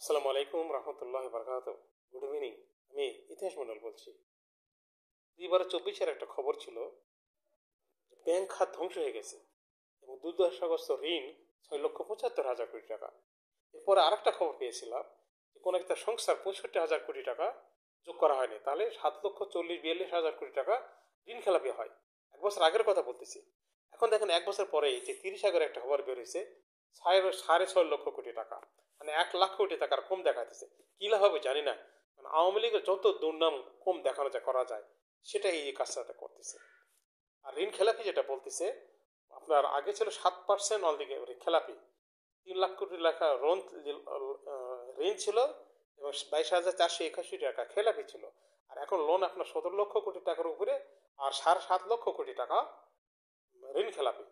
আসসালামু আলাইকুম রহমতুল্লাহ বরকাত। Good evening. আমি ইতিহাস মন্ডল বলছি। 2024-এর একটা খবর ছিল, ব্যাংক খাত ধ্বংস হয়ে গেছে এবং দুর্দশাগ্রস্ত ঋণ 6,75,000 কোটি টাকা। এরপরে আরেকটা খবর পেয়েছিলাম যে কোনো একটা সংস্থার 65,000 কোটি টাকা যোগ করা হয়নি, তাহলে 7,40,42,000 কোটি টাকা ঋণ খেলাপি হয়। এক বছর আগের কথা বলতেছি। এখন দেখেন, এক বছর পরে যে 30 আগের একটা খবর বের হয়েছে, 6.5 লক্ষ কোটি টাকা, মানে 1 লাখ কোটি টাকার কম দেখাতেছে। কি লাভ হবে জানি না। মানে আওয়ামী লীগের যত দুর্নাম কম দেখানো যায় করা যায়, সেটা এই কাজটা করতেছে। আর ঋণ খেলাপি যেটা বলতেছে, আপনার আগে ছিল 7% অলদিকে খেলাপি, 3 লাখ কোটি টাকা ঋণ ছিল এবং 22,481 টাকা খেলাপি ছিল। আর এখন লোন আপনার 17 লক্ষ কোটি টাকার উপরে, আর 7.5 লক্ষ কোটি টাকা ঋণ খেলাপি।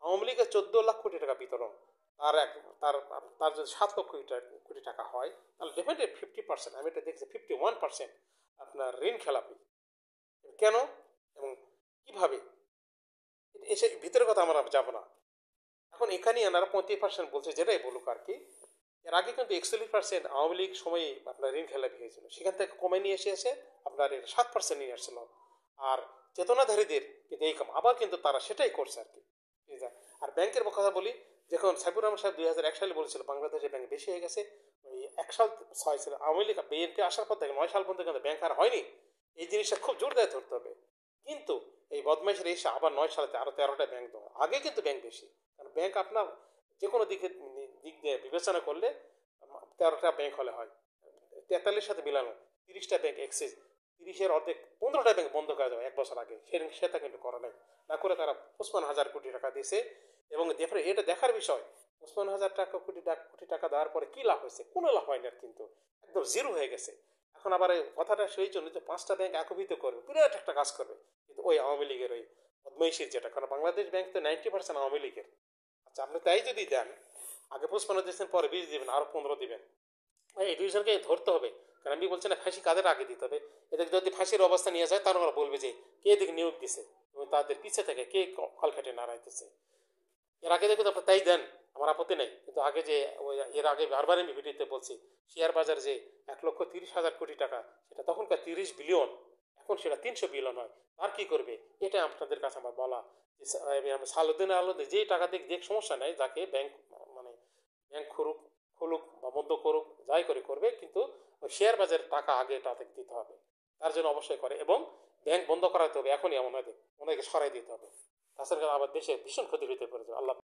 আওয়ামী লীগের 14 লাখ কোটি টাকা বিতরণ, তার এক তার তার যদি 7 লক্ষ কোটি টাকা হয়, তাহলে ডেফিনেটলি 50%, আমি এটা দেখছি 51% আপনার ঋণ খেলাপি। কেন এবং কিভাবে, এসে ভিতরের কথা আমরা যাবো না। এখন এখানেই এনারা 35% বলছে, যেটাই বলুক আর কি। এর আগে কিন্তু 41% আওয়ামী লীগ সময়ে আপনার ঋণ খেলাপি হয়েছিল, সেখান থেকে কমে নিয়ে এসে আপনার 7% নিয়ে আসছিল। আর চেতনাধারীদের কিন্তু এই কাম আবার কিন্তু তারা সেটাই করছে আর কি। আর ব্যাংকের কথা বলি, যখন সাইফুর রহমান সাহেব 2001 সালে বলেছিল বাংলাদেশের ব্যাংক বেশি হয়ে গেছে, ওই 1 সাল 6 সালে আওয়ামী লীগ বিএনপি আসার পর থেকে 9 সাল পর্যন্ত কিন্তু ব্যাংক আর হয়নি। এই জিনিসটা খুব জোর দেয় ধরতে হবে। কিন্তু এই বদমাইশের এসে আবার 9 সালেতে আরো 13টা ব্যাংক দেওয়া, আগে কিন্তু ব্যাংক বেশি। কারণ ব্যাংক আপনার যে কোনো দিক দিয়ে বিবেচনা করলে 13টা ব্যাংক হলে হয়, 43 সাথে মিলানো 30টা ব্যাংক এক্সিস, 30-এর অর্ধেক 15টা ব্যাংক বন্ধ করা যাবে 1 বছর আগে, সেটা কিন্তু করা নাই। না করে তারা 55,000 কোটি টাকা দিয়েছে। এবং এটা দেখার বিষয়, 55,000 কোটি টাকা দেওয়ার পরে কি লাভ হয়েছে? কোনো লাভ হয়নি, আর কিন্তু একদম জিরো হয়ে গেছে। এখন আবার এই কথাটা সেই জন্য যে 5টা ব্যাংক একত্রিত করবে, বিরাট একটা কাজ করবে, কিন্তু ওই আওয়ামী লীগের ওই বদমাইশির যেটা, কারণ বাংলাদেশ ব্যাংক তো 90% আওয়ামী লীগের। আচ্ছা, আপনি তাই যদি দেন, আগে 55 দিচ্ছেন, পরে 20 দিবেন, আরো 15 দিবেন, এই দুইজনকে ধরতে হবে। কারণ আমি বলছি না ফাঁসি কাদের আগে দিতে হবে, এদের যদি ফাঁসির অবস্থা নিয়ে যায়, তাহলে ওরা বলবে যে কে দিকে নিয়োগ দিছে এবং তাদের পিছে থেকে কে কল খেটে নাড়াইতেছে। এর আগে দেখে তো আপনি তাই দেন, আমার আপত্তি নেই। কিন্তু আগে যে এর আগে বারবার আমি ভিডিওতে বলছি, শেয়ার বাজার যে 1,30,000 কোটি টাকা, সেটা তখনকার 30 বিলিয়ন, এখন সেটা 300 বিলিয়ন হয়। আর কি করবে? এটা আপনাদের কাছে আমার বলা। সালুদ্দিন আলম যে টাকা দিয়ে সমস্যা নেই, যাকে ব্যাংক মানে ব্যাংক খুলুক বা বন্ধ করুক, যাই করবে, কিন্তু ওই শেয়ার বাজারের টাকা আগে তাদের দিতে হবে। তার জন্য অবশ্যই করে, এবং ব্যাংক বন্ধ করাতে হবে এখনই, ওনাদেরকে সরাই দিতে হবে। তাছাড়া আবার দেশে ভীষণ ক্ষতি হতে পারে। আল্লাহ